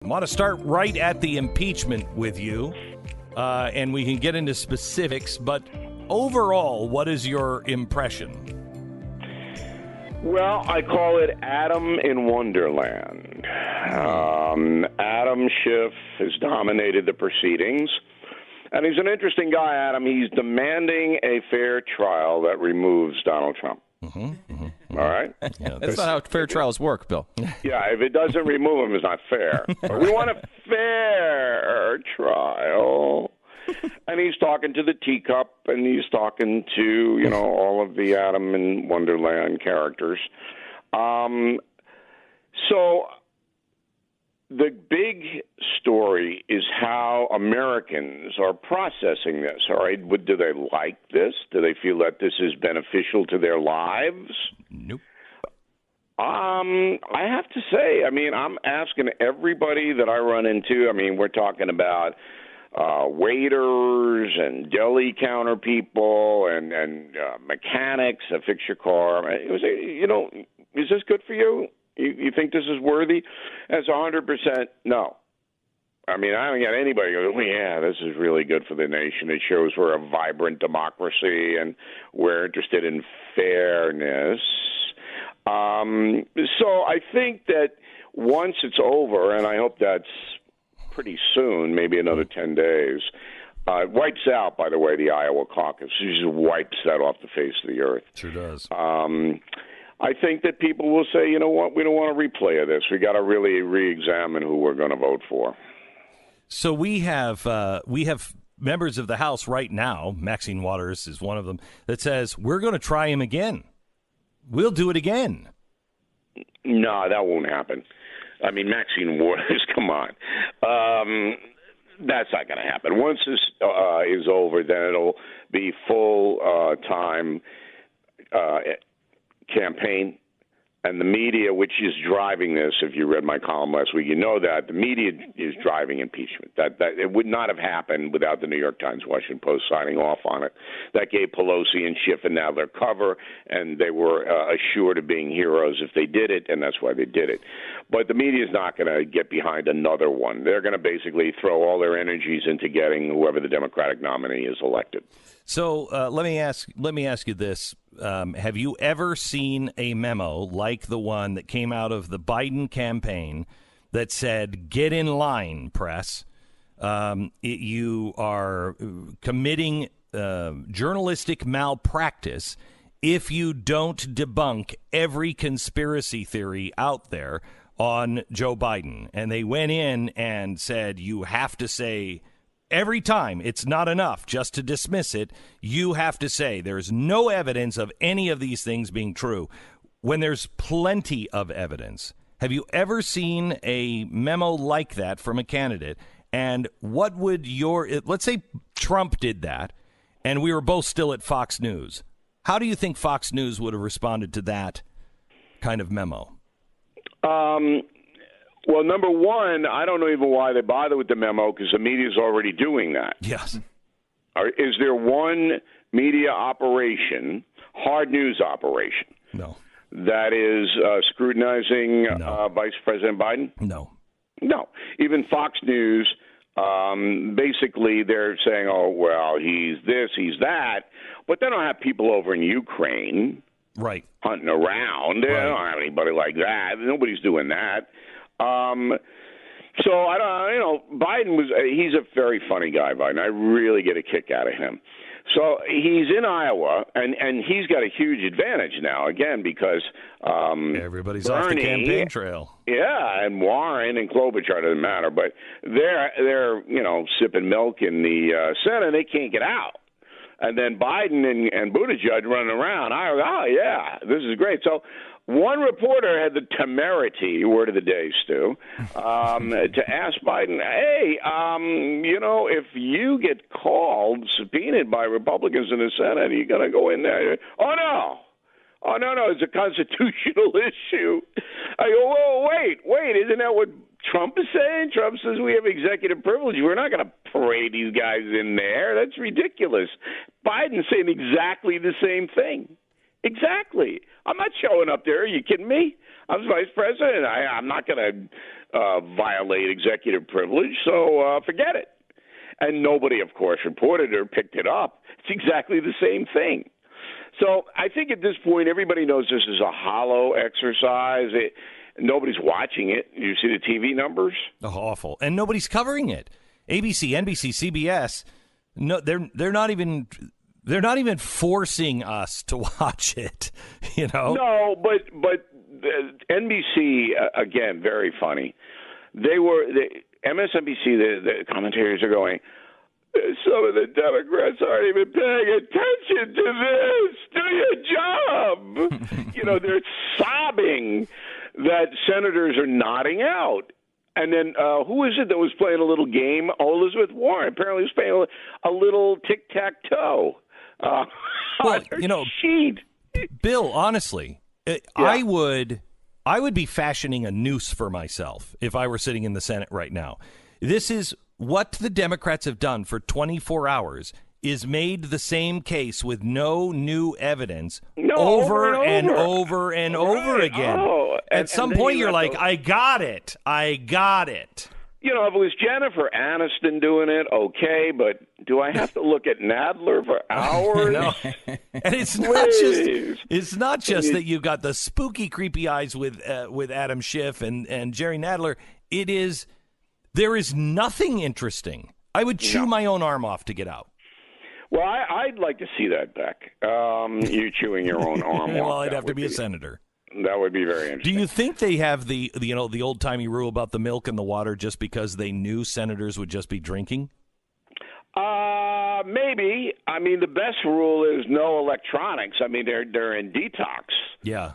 I want to start right at the impeachment with you, and we can get into specifics, but overall, what is your impression? Well, I call it Adam in Wonderland. Adam Schiff has dominated the proceedings, and he's an interesting guy, Adam. He's demanding a fair trial that removes Donald Trump. All right? Yeah, that's not how fair trials work, Bill. Yeah, if it doesn't remove him, it's not fair. But we want a fair trial. And he's talking to the teacup, and he's talking to, all of the Adam in Wonderland characters. So the big story is how Americans are processing this, all right? Do they like this? Do they feel that this is beneficial to their lives? Nope. I have to say, I'm asking everybody that I run into. We're talking about waiters and deli counter people and mechanics that fix your car. Is this good for you? You think this is worthy? As 100% no. I don't get anybody who goes, oh, yeah, this is really good for the nation. It shows we're a vibrant democracy and we're interested in fairness. So I think that once it's over, and I hope that's pretty soon, maybe another 10 days, it wipes out, by the way, the Iowa caucus. It just wipes that off the face of the earth. Sure does. I think that people will say, you know what, we don't want a replay of this. We got to really re-examine who we're going to vote for. So we have members of the House right now, Maxine Waters is one of them, that says, we're going to try him again. We'll do it again. No, that won't happen. Maxine Waters, come on. That's not going to happen. Once this is over, then it'll be full-time campaign. And the media, which is driving this, if you read my column last week, you know that the media is driving impeachment. That it would not have happened without the New York Times, Washington Post signing off on it. That gave Pelosi and Schiff and now their cover, and they were assured of being heroes if they did it, and that's why they did it. But the media is not going to get behind another one. They're going to basically throw all their energies into getting whoever the Democratic nominee is elected. So let me ask you this. Have you ever seen a memo like the one that came out of the Biden campaign that said, get in line, press? You are committing journalistic malpractice if you don't debunk every conspiracy theory out there on Joe Biden. And they went in and said, you have to say every time, it's not enough just to dismiss it. You have to say there's no evidence of any of these things being true when there's plenty of evidence. Have you ever seen a memo like that from a candidate? And what would let's say Trump did that and we were both still at Fox News. How do you think Fox News would have responded to that kind of memo? Well, number one, I don't know even why they bother with the memo because the media is already doing that. Yes. Is there one media operation, hard news operation, no, that is scrutinizing Vice President Biden? No. No. Even Fox News, basically they're saying, oh, well, he's this, he's that. But they don't have people over in Ukraine hunting around. They don't have anybody like that. Nobody's doing that. So I don't, Biden he's a very funny guy, Biden. I really get a kick out of him. So he's in Iowa, and he's got a huge advantage now, again, because everybody's Bernie, off the campaign trail. Yeah, and Warren and Klobuchar, doesn't matter, but they're sipping milk in the Senate. They can't get out. And then Biden and Buttigieg running around. Yeah, this is great. So one reporter had the temerity, word of the day, Stu, to ask Biden, hey, if you get called, subpoenaed by Republicans in the Senate, are you going to go in there? Oh, no, it's a constitutional issue. I go, whoa, wait, isn't that what Trump is saying? Trump says we have executive privilege. We're not going to parade these guys in there. That's ridiculous. Biden's saying exactly the same thing. Exactly. I'm not showing up there. Are you kidding me? I'm vice president. I'm not going to violate executive privilege, so forget it. And nobody, of course, reported or picked it up. It's exactly the same thing. So I think at this point, everybody knows this is a hollow exercise. Nobody's watching it. You see the TV numbers? Oh, awful. And nobody's covering it. ABC, NBC, CBS, no, they're not even forcing us to watch it, you know? No, but NBC, again, very funny. MSNBC, the commentators are going, some of the Democrats aren't even paying attention to this. Do your job. They're sobbing that senators are nodding out. And then who is it that was playing a little game? Oh, Elizabeth Warren apparently was playing a little tic-tac-toe. Sheet. Bill, honestly, yeah. I would be fashioning a noose for myself if I were sitting in the Senate right now. This is what the Democrats have done for 24 hours is made the same case with no new evidence over and over again. At some point, you're like, I got it. If it was Jennifer Aniston doing it, okay, but do I have to look at Nadler for hours? No. And it's not just that you've got the spooky, creepy eyes with Adam Schiff and Jerry Nadler. There is nothing interesting. I would chew my own arm off to get out. Well, I'd like to see that, Beck. You chewing your own arm off. Well, I'd have to be a senator. That would be very interesting. Do you think they have the old timey rule about the milk and the water just because they knew senators would just be drinking? Maybe. I mean, the best rule is no electronics. I mean, they're in detox. Yeah.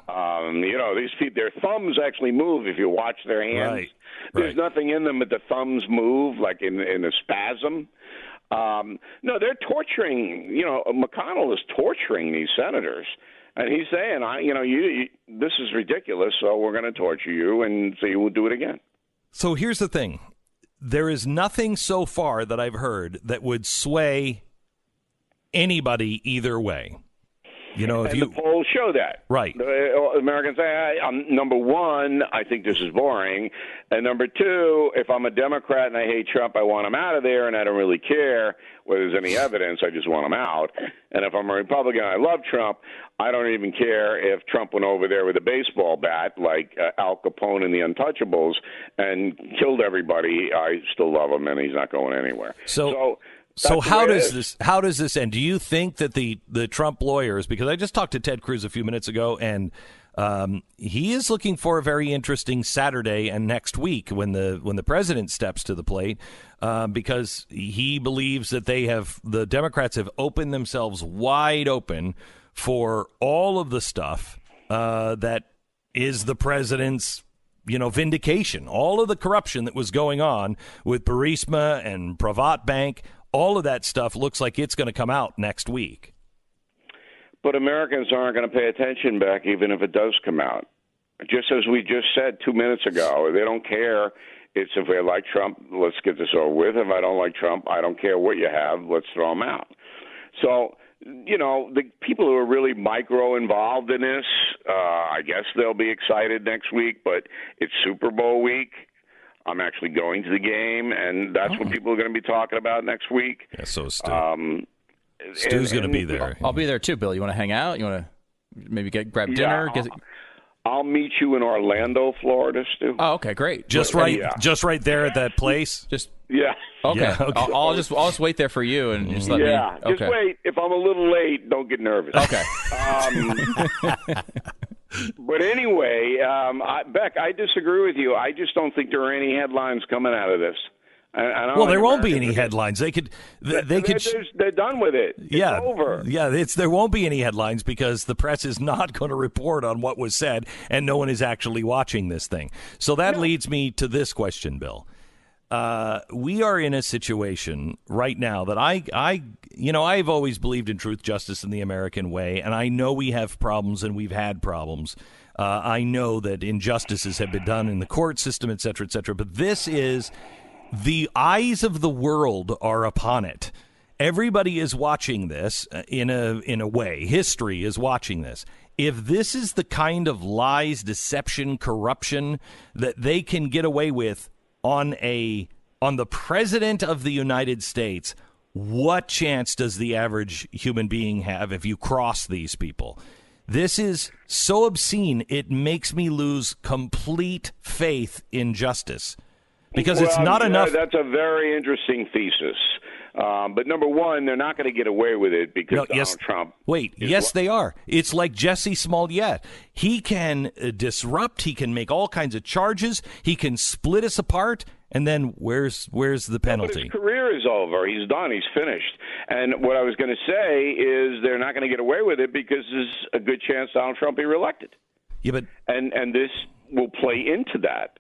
These people, their thumbs actually move if you watch their hands. Right. There's nothing in them, but the thumbs move like in a spasm. No, they're torturing. McConnell is torturing these senators. And he's saying, this is ridiculous, so we're going to torture you and so you will do it again. So here's the thing. There is nothing so far that I've heard that would sway anybody either way. The polls show that. Right. Americans say, number one, I think this is boring. And number two, if I'm a Democrat and I hate Trump, I want him out of there, and I don't really care whether there's any evidence. I just want him out. And if I'm a Republican and I love Trump, I don't even care if Trump went over there with a baseball bat like Al Capone and the Untouchables and killed everybody. I still love him, and he's not going anywhere. So how does this end? Do you think that the Trump lawyers, because I just talked to Ted Cruz a few minutes ago, and he is looking for a very interesting Saturday and next week when the president steps to the plate, because he believes that the Democrats have opened themselves wide open for all of the stuff that is the president's vindication, all of the corruption that was going on with Burisma and Pravat Bank. All of that stuff looks like it's going to come out next week. But Americans aren't going to pay attention back, even if it does come out. Just as we just said 2 minutes ago, they don't care. It's if I like Trump, let's get this over with. If I don't like Trump, I don't care what you have. Let's throw him out. So, the people who are really micro involved in this, I guess they'll be excited next week, but it's Super Bowl week. I'm actually going to the game, and that's what people are going to be talking about next week. Yeah, so Stu. Stu's going to be there. I'll be there too, Bill. You want to hang out? You want to maybe grab dinner? I'll meet you in Orlando, Florida, Stu. Oh, okay, great. Just right there at that place. Yeah. Okay. Yeah, okay. I'll just wait there for you and just let me. Yeah. Okay. Just wait. If I'm a little late, don't get nervous. Okay. But anyway, Beck, I disagree with you. I just don't think there are any headlines coming out of this. Well, there won't be any headlines. They're done with it. It's over. Yeah, there won't be any headlines because the press is not going to report on what was said, and no one is actually watching this thing. So that leads me to this question, Bill. We are in a situation right now that I've always believed in truth, justice, and the American way, and I know we have problems and we've had problems. I know that injustices have been done in the court system, et cetera, but this is the eyes of the world are upon it. Everybody is watching this in a way. History is watching this. If this is the kind of lies, deception, corruption that they can get away with on the president of the United States, what chance does the average human being have if you cross these people? This is so obscene, it makes me lose complete faith in justice. Because it's not enough. That's a very interesting thesis. But number one, they're not going to get away with it because Donald Trump. Wait, yes, they are. It's like Jesse Smollett. He can disrupt. He can make all kinds of charges. He can split us apart. And then where's the penalty? But his career is over. He's done. He's finished. And what I was going to say is they're not going to get away with it because there's a good chance Donald Trump be reelected. Yeah, but and this will play into that.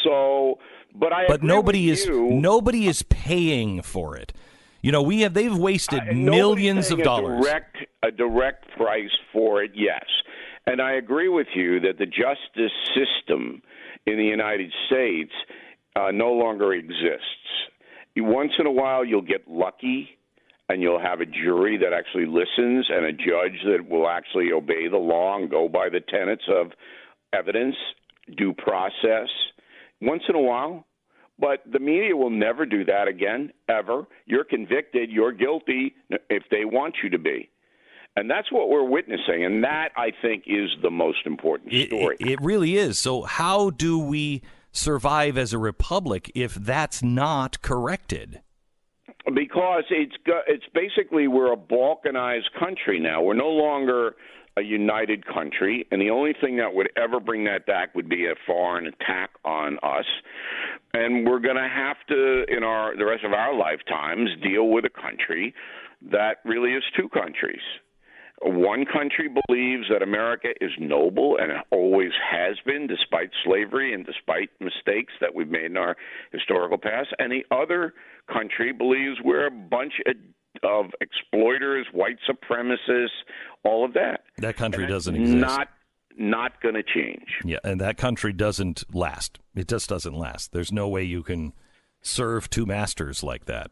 So, but nobody is paying for it. You know, they've wasted millions of dollars. A direct price for it, yes. And I agree with you that the justice system in the United States no longer exists. Once in a while, you'll get lucky, and you'll have a jury that actually listens and a judge that will actually obey the law and go by the tenets of evidence, due process. Once in a while. But the media will never do that again, ever. You're convicted, you're guilty if they want you to be. And that's what we're witnessing, and that, I think, is the most important story. It really is. So how do we survive as a republic if that's not corrected? Because it's basically we're a balkanized country now. We're no longer a united country, and the only thing that would ever bring that back would be a foreign attack on us. And we're going to have to, in the rest of our lifetimes, deal with a country that really is two countries. One country believes that America is noble, and it always has been, despite slavery and despite mistakes that we've made in our historical past. And the other country believes we're a bunch of exploiters, white supremacists, all of that. That country doesn't exist. Not going to change. Yeah, and that country doesn't last. It just doesn't last. There's no way you can serve two masters like that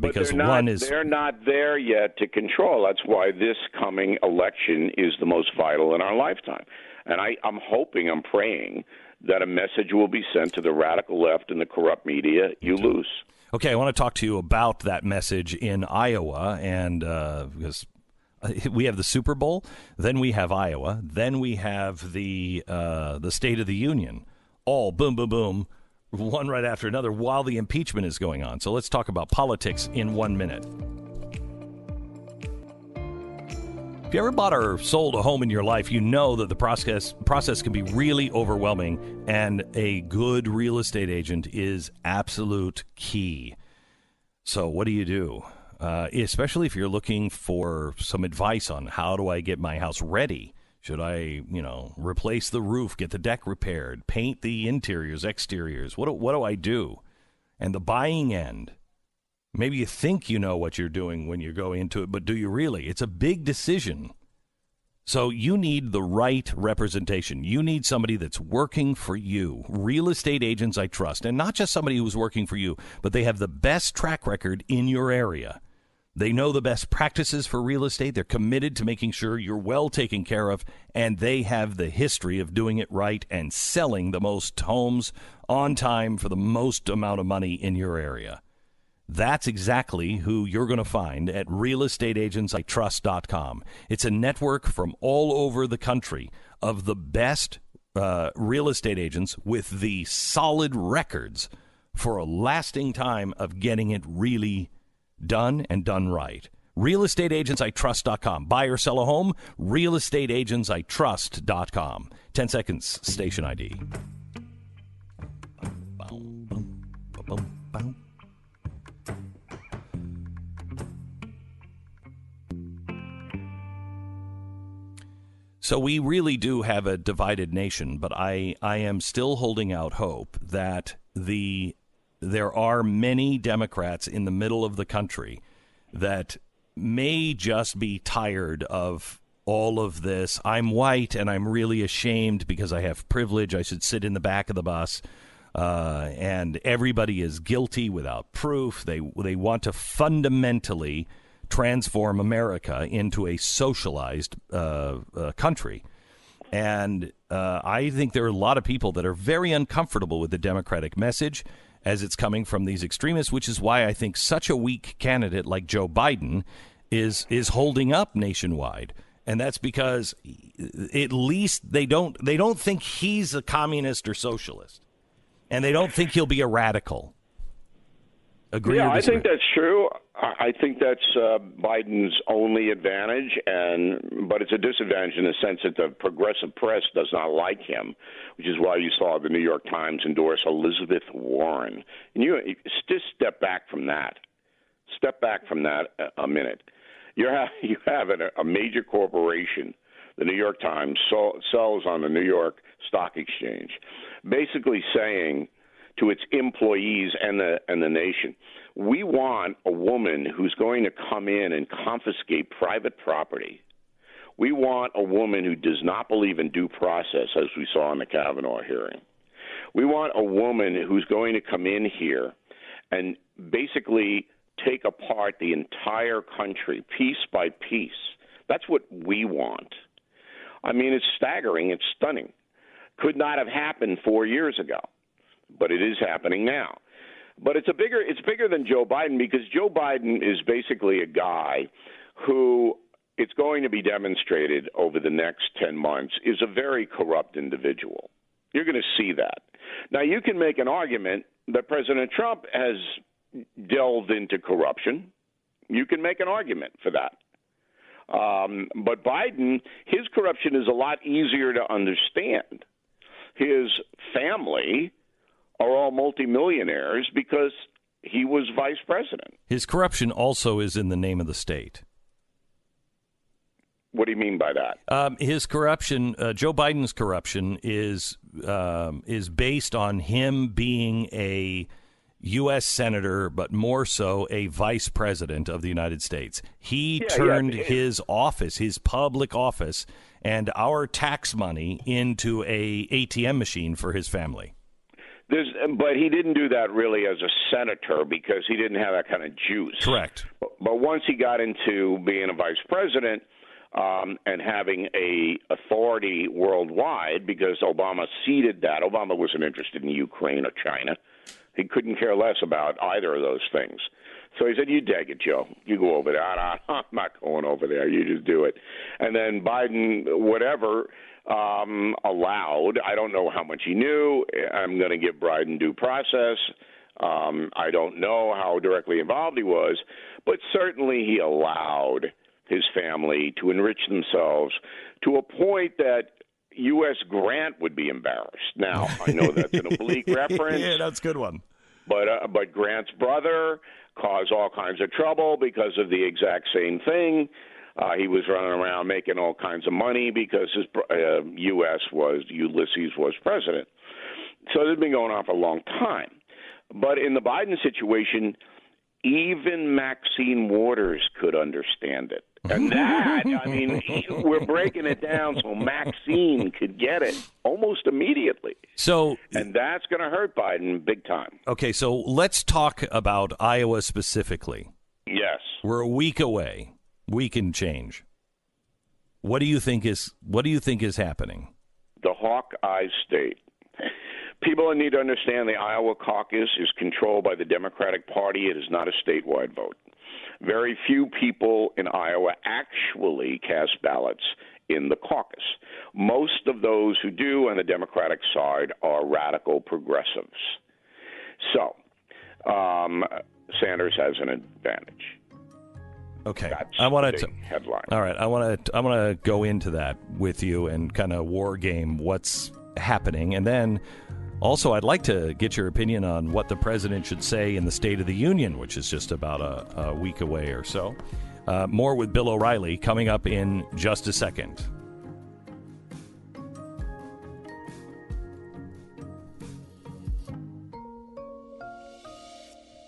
because they're not there yet to control. That's why this coming election is the most vital in our lifetime. And I'm hoping, I'm praying that a message will be sent to the radical left and the corrupt media. You lose. Okay, I want to talk to you about that message in Iowa, and because we have the Super Bowl, then we have Iowa, then we have the State of the Union, all boom, boom, boom, one right after another while the impeachment is going on. So let's talk about politics in 1 minute. If you ever bought or sold a home in your life, you know that the process can be really overwhelming, and a good real estate agent is absolute key. So what do you do? Especially if you're looking for some advice on how do I get my house ready? Should I, replace the roof, get the deck repaired, paint the interiors, exteriors? What do I do? And the buying end. Maybe you think you know what you're doing when you go into it, but do you really? It's a big decision. So you need the right representation. You need somebody that's working for you. Real estate agents I trust, and not just somebody who's working for you, but they have the best track record in your area. They know the best practices for real estate. They're committed to making sure you're well taken care of, and they have the history of doing it right and selling the most homes on time for the most amount of money in your area. That's exactly who you're going to find at realestateagentsitrust.com. It's a network from all over the country of the best real estate agents with the solid records for a lasting time of getting it really done and done right. Realestateagentsitrust.com. Buy or sell a home? Realestateagentsitrust.com. 10 seconds, station ID. So we really do have a divided nation, but I am still holding out hope that there are many Democrats in the middle of the country that may just be tired of all of this. I'm white and I'm really ashamed because I have privilege. I should sit in the back of the bus. and everybody is guilty without proof. They want to fundamentally transform America into a socialized country. And I think there are a lot of people that are very uncomfortable with the Democratic message as it's coming from these extremists, which is why I think such a weak candidate like Joe Biden is holding up nationwide. And that's because at least they don't think he's a communist or socialist. And they don't think he'll be a radical. Agree or disagree? I think that's true. I think that's Biden's only advantage, but it's a disadvantage in the sense that the progressive press does not like him, which is why you saw the New York Times endorse Elizabeth Warren. And you just step back from that. Step back from that a minute. You have a major corporation, the New York Times, sells on the New York Stock Exchange, basically saying to its employees and the nation, we want a woman who's going to come in and confiscate private property. We want a woman who does not believe in due process, as we saw in the Kavanaugh hearing. We want a woman who's going to come in here and basically take apart the entire country piece by piece. That's what we want. I mean, it's staggering. It's stunning. Could not have happened 4 years ago, but it is happening now. But it's bigger than Joe Biden, because Joe Biden is basically a guy who, it's going to be demonstrated over the next 10 months, is a very corrupt individual. You're going to see that. Now, you can make an argument that President Trump has delved into corruption. You can make an argument for that. But Biden, his corruption is a lot easier to understand. His family are all multimillionaires because he was vice president. His corruption also is in the name of the state. What do you mean by that? His corruption, Joe Biden's corruption, is based on him being a U.S. senator, but more so a vice president of the United States. He turned his office, his public office, and our tax money into a ATM machine for his family. But he didn't do that really as a senator because he didn't have that kind of juice. Correct. But once he got into being a vice president and having a authority worldwide, because Obama ceded that. Obama wasn't interested in Ukraine or China. He couldn't care less about either of those things. So he said, you take it, Joe. You go over there. I'm not going over there. You just do it. And then Biden, whatever, allowed, I don't know how much he knew. I'm going to give Biden due process. I don't know how directly involved he was, but certainly he allowed his family to enrich themselves to a point that U.S. Grant would be embarrassed. Now, I know that's an oblique reference. Yeah, that's a good one. But Grant's brother caused all kinds of trouble because of the exact same thing. He was running around making all kinds of money because his Ulysses was president. So this has been going on for a long time. But in the Biden situation, even Maxine Waters could understand it. And that, I mean, we're breaking it down so Maxine could get it almost immediately. And that's going to hurt Biden big time. Okay, so let's talk about Iowa specifically. Yes. We're a week away. We can change. What do you think is happening? The Hawkeye state. People need to understand the Iowa caucus is controlled by the Democratic Party. It is not a statewide vote. Very few people in Iowa actually cast ballots in the caucus. Most of those who do on the Democratic side are radical progressives. So Sanders has an advantage. Okay, that's I want to headline. All right, I want to go into that with you and kind of war game what's happening, and then also I'd like to get your opinion on what the president should say in the State of the Union, which is just about a week away or so. More with Bill O'Reilly coming up in just a second.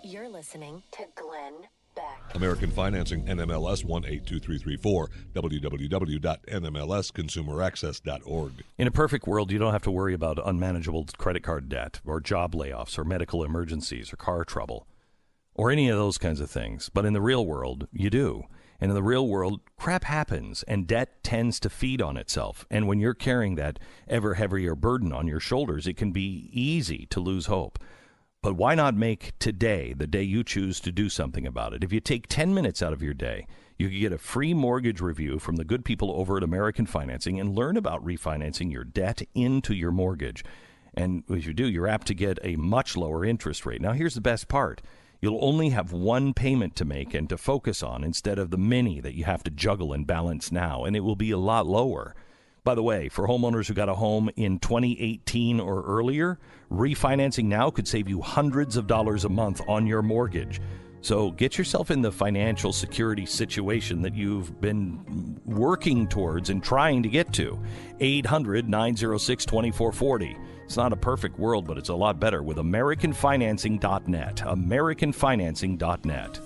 You're listening to Glenn Beck. American Financing, NMLS 182334, www.nmlsconsumeraccess.org. In a perfect world, you don't have to worry about unmanageable credit card debt or job layoffs or medical emergencies or car trouble or any of those kinds of things. But in the real world, you do. And in the real world, crap happens and debt tends to feed on itself. And when you're carrying that ever heavier burden on your shoulders, it can be easy to lose hope. But why not make today the day you choose to do something about it? If you take 10 minutes out of your day, you can get a free mortgage review from the good people over at American Financing and learn about refinancing your debt into your mortgage. And if you do, you're apt to get a much lower interest rate. Now, here's the best part. You'll only have one payment to make and to focus on instead of the many that you have to juggle and balance now, and it will be a lot lower. By the way, for homeowners who got a home in 2018 or earlier, refinancing now could save you hundreds of dollars a month on your mortgage. So get yourself in the financial security situation that you've been working towards and trying to get to. 800-906-2440. It's not a perfect world, but it's a lot better with AmericanFinancing.net. AmericanFinancing.net.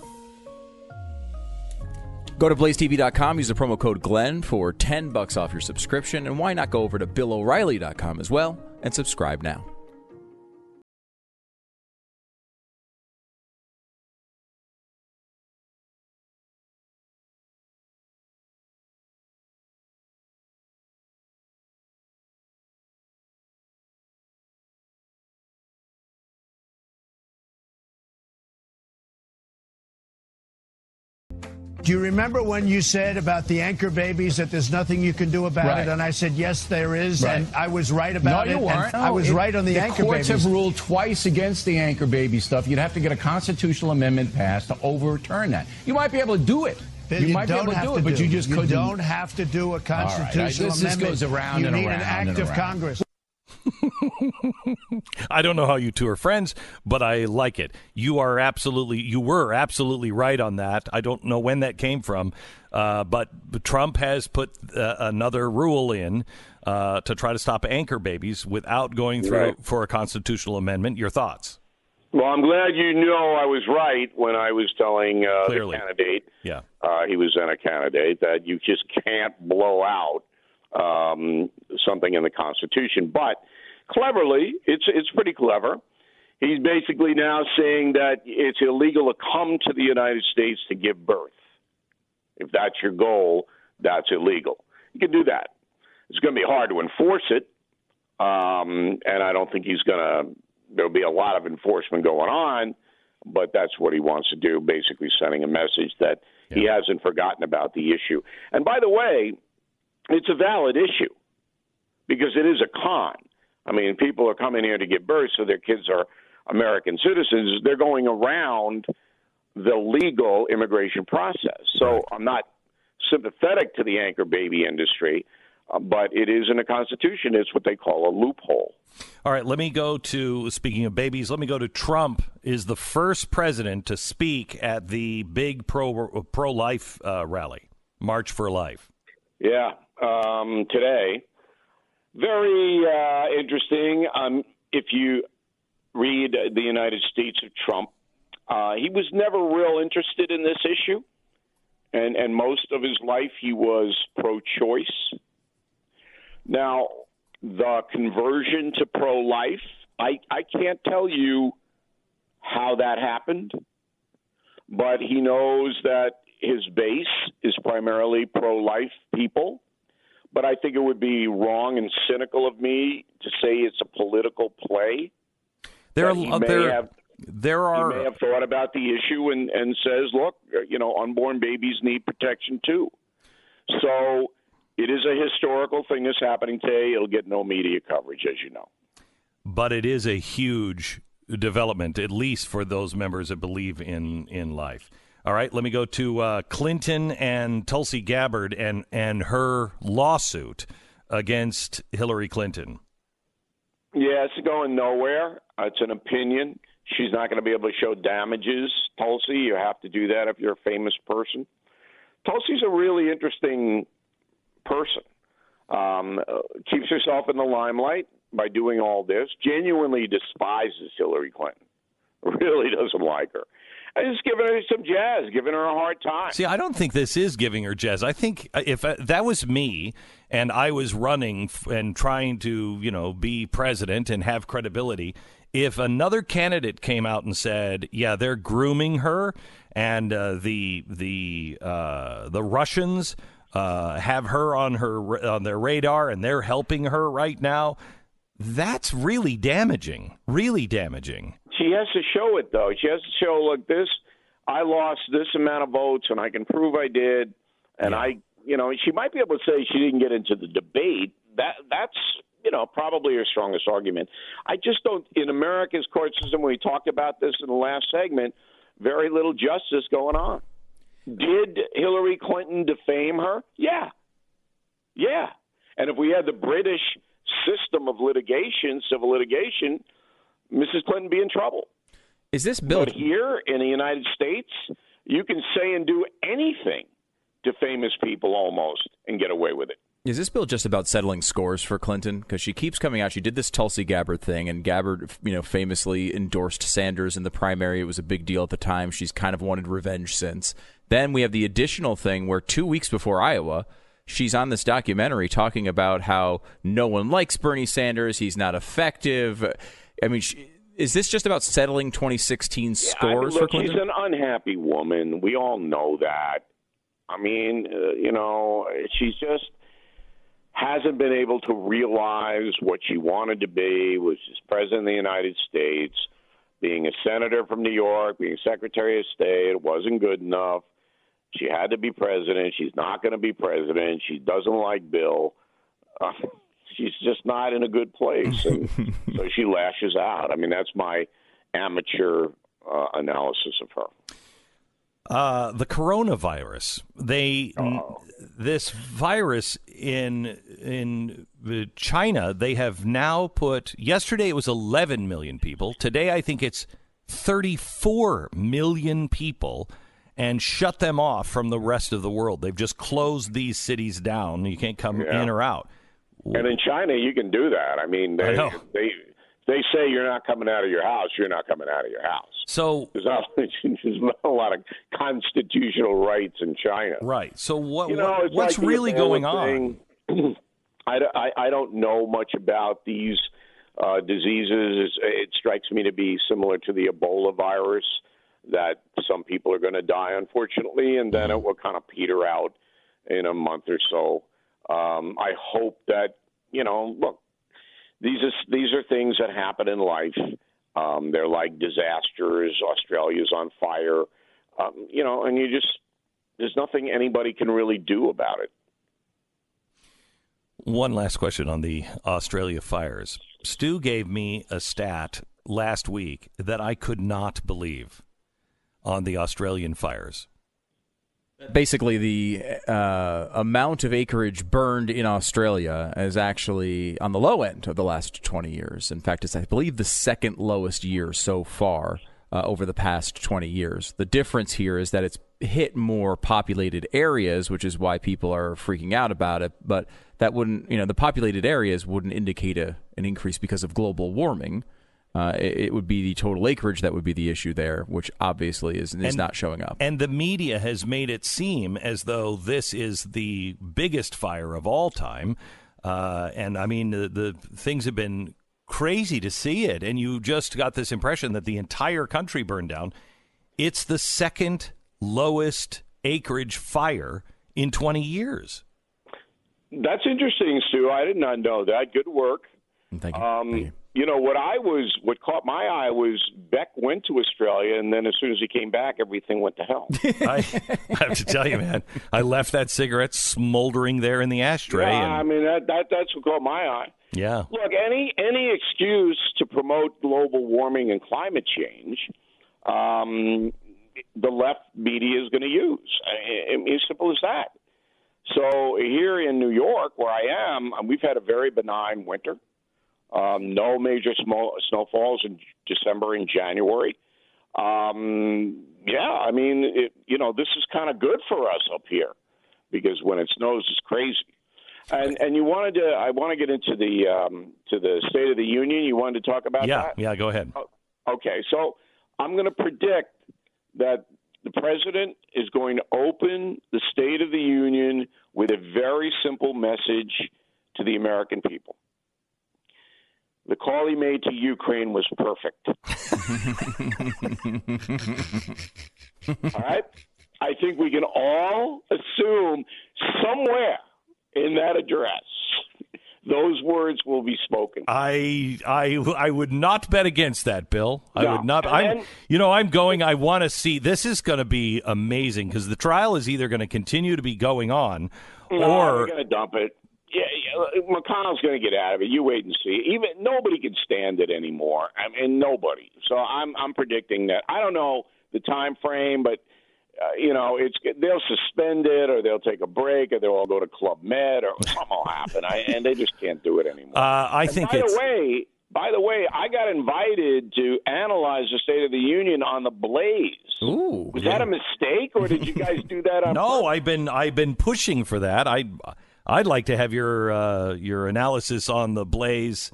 Go to blazetv.com, use the promo code Glenn for $10 off your subscription, and why not go over to BillO'Reilly.com as well and subscribe now. Do you remember when you said about the anchor babies that there's nothing you can do about it? And I said, yes, there is. Right. And I was right about it. No, you weren't. I was right on the anchor babies. The courts have ruled twice against the anchor baby stuff. You'd have to get a constitutional amendment passed to overturn that. You might be able to do it. You might be able to do it, but you just couldn't. You don't have to do a constitutional amendment. This goes around and around. You need an act of Congress. I don't know how you two are friends, but I like it. You were absolutely right on that. I don't know when that came from, but Trump has put another rule in to try to stop anchor babies without going through for a constitutional amendment. Your thoughts? Well, I'm glad you know I was right when I was telling the candidate, he was then a candidate, that you just can't blow out something in the Constitution. But cleverly, it's pretty clever. He's basically now saying that it's illegal to come to the United States to give birth. If that's your goal, that's illegal. You can do that. It's going to be hard to enforce it, and I don't think there'll be a lot of enforcement going on, but that's what he wants to do, basically sending a message that he hasn't forgotten about the issue. And by the way, it's a valid issue because it is a con. I mean, people are coming here to give birth, so their kids are American citizens. They're going around the legal immigration process. So I'm not sympathetic to the anchor baby industry, but it is in the Constitution. It's what they call a loophole. All right, let me go to, speaking of babies, let me go to Trump is the first president to speak at the big pro-life rally, March for Life. Yeah, today. Very interesting. If you read The United States of Trump, he was never real interested in this issue, and most of his life he was pro-choice. Now, the conversion to pro-life, I can't tell you how that happened, but he knows that his base is primarily pro-life people. But I think it would be wrong and cynical of me to say it's a political play. He may have thought about the issue and says, look, unborn babies need protection too. So it is a historical thing that's happening today. It'll get no media coverage, as you know. But it is a huge development, at least for those members that believe in life. All right, let me go to Clinton and Tulsi Gabbard and her lawsuit against Hillary Clinton. Yeah, it's going nowhere. It's an opinion. She's not going to be able to show damages. Tulsi, you have to do that if you're a famous person. Tulsi's a really interesting person. Keeps herself in the limelight by doing all this. Genuinely despises Hillary Clinton. Really doesn't like her. I'm just giving her some jazz, giving her a hard time. See, I don't think this is giving her jazz. I think if that was me and I was running and trying to, be president and have credibility, if another candidate came out and said, yeah, they're grooming her and the Russians have her on their radar and they're helping her right now, that's really damaging, really damaging. She has to show it, though. She has to show, look, I lost this amount of votes, and I can prove I did. And she might be able to say she didn't get into the debate. That's probably her strongest argument. I just don't, in America's court system, we talked about this in the last segment, very little justice going on. Did Hillary Clinton defame her? Yeah. Yeah. And if we had the British system of litigation, civil litigation, Mrs. Clinton be in trouble. Is this bill? But here in the United States, you can say and do anything to famous people almost and get away with it. Is this bill just about settling scores for Clinton? Because she keeps coming out. She did this Tulsi Gabbard thing, and Gabbard, famously endorsed Sanders in the primary. It was a big deal at the time. She's kind of wanted revenge since. Then we have the additional thing where 2 weeks before Iowa, she's on this documentary talking about how no one likes Bernie Sanders. He's not effective. I mean, is this just about settling 2016 scores for Clinton? She's an unhappy woman. We all know that. I mean, she's just hasn't been able to realize what she wanted to be, which is president of the United States, being a senator from New York, being Secretary of State. It wasn't good enough. She had to be president. She's not going to be president. She doesn't like Bill. She's just not in a good place, and so she lashes out. I mean, that's my amateur analysis of her. The coronavirus. This virus in China, they have now put. Yesterday it was 11 million people. Today I think it's 34 million people, and shut them off from the rest of the world. They've just closed these cities down. You can't come in or out. And in China, you can do that. I mean, they say you're not coming out of your house. You're not coming out of your house. So there's not a lot of constitutional rights in China. Right. So what's like really going on? I don't know much about these diseases. It strikes me to be similar to the Ebola virus, that some people are going to die, unfortunately, and then it will kind of peter out in a month or so. I hope that, look, these are things that happen in life. They're like disasters. Australia's on fire, and there's nothing anybody can really do about it. One last question on the Australia fires. Stu gave me a stat last week that I could not believe on the Australian fires. Basically, the amount of acreage burned in Australia is actually on the low end of the last 20 years. In fact, it's, I believe, the second lowest year so far over the past 20 years. The difference here is that it's hit more populated areas, which is why people are freaking out about it. But that wouldn't, the populated areas wouldn't indicate an increase because of global warming. It would be the total acreage that would be the issue there, which obviously is not showing up. And the media has made it seem as though this is the biggest fire of all time. And, I mean, the things have been crazy to see it. And you just got this impression that the entire country burned down. It's the second lowest acreage fire in 20 years. That's interesting, Stu. I did not know that. Good work. Thank you. What caught my eye was Beck went to Australia, and then as soon as he came back, everything went to hell. I have to tell you, man, I left that cigarette smoldering there in the ashtray. Yeah, I mean, that's what caught my eye. Yeah. Look, any excuse to promote global warming and climate change, the left media is going to use. It's simple as that. So here in New York, where I am, we've had a very benign winter. No major snowfalls in December and January. This is kind of good for us up here because when it snows, it's crazy. And I want to get into the State of the Union. You wanted to talk about that? Yeah, go ahead. Okay, so I'm going to predict that the president is going to open the State of the Union with a very simple message to the American people. The call he made to Ukraine was perfect. All right? I think we can all assume somewhere in that address those words will be spoken. I would not bet against that, Bill. I would not. And I'm going. I want to see. This is going to be amazing because the trial is either going to continue to be going on, or they're going to dump it. Yeah, McConnell's going to get out of it. You wait and see. Even nobody can stand it anymore. I mean, nobody. So I'm predicting that. I don't know the time frame, but they'll suspend it, or they'll take a break, or they'll all go to Club Med, or something will happen. And they just can't do it anymore. I think. By the way, I got invited to analyze the State of the Union on the Blaze. Ooh, was that a mistake, or did you guys do that on No, purpose? I've been pushing for that. I'd like to have your analysis on the Blaze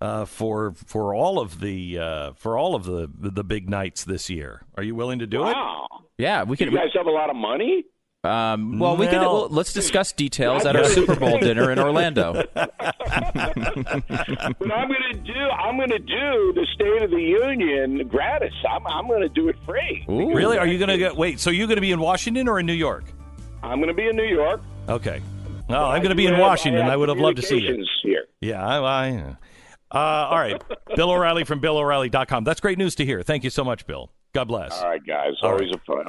for all of the big nights this year. Are you willing to do it? Wow. Yeah, we can. You guys have a lot of money? Let's discuss details at our Super Bowl dinner in Orlando. But I'm going to do the State of the Union gratis. I'm going to do it free. Ooh. Really? Are you going to wait? So you're going to be in Washington or in New York? I'm going to be in New York. Okay. No, I'm going to be in Washington. I would have loved to see you. Here. Yeah. All right. Bill O'Reilly from BillO'Reilly.com. That's great news to hear. Thank you so much, Bill. God bless. All right, guys. Always a fun.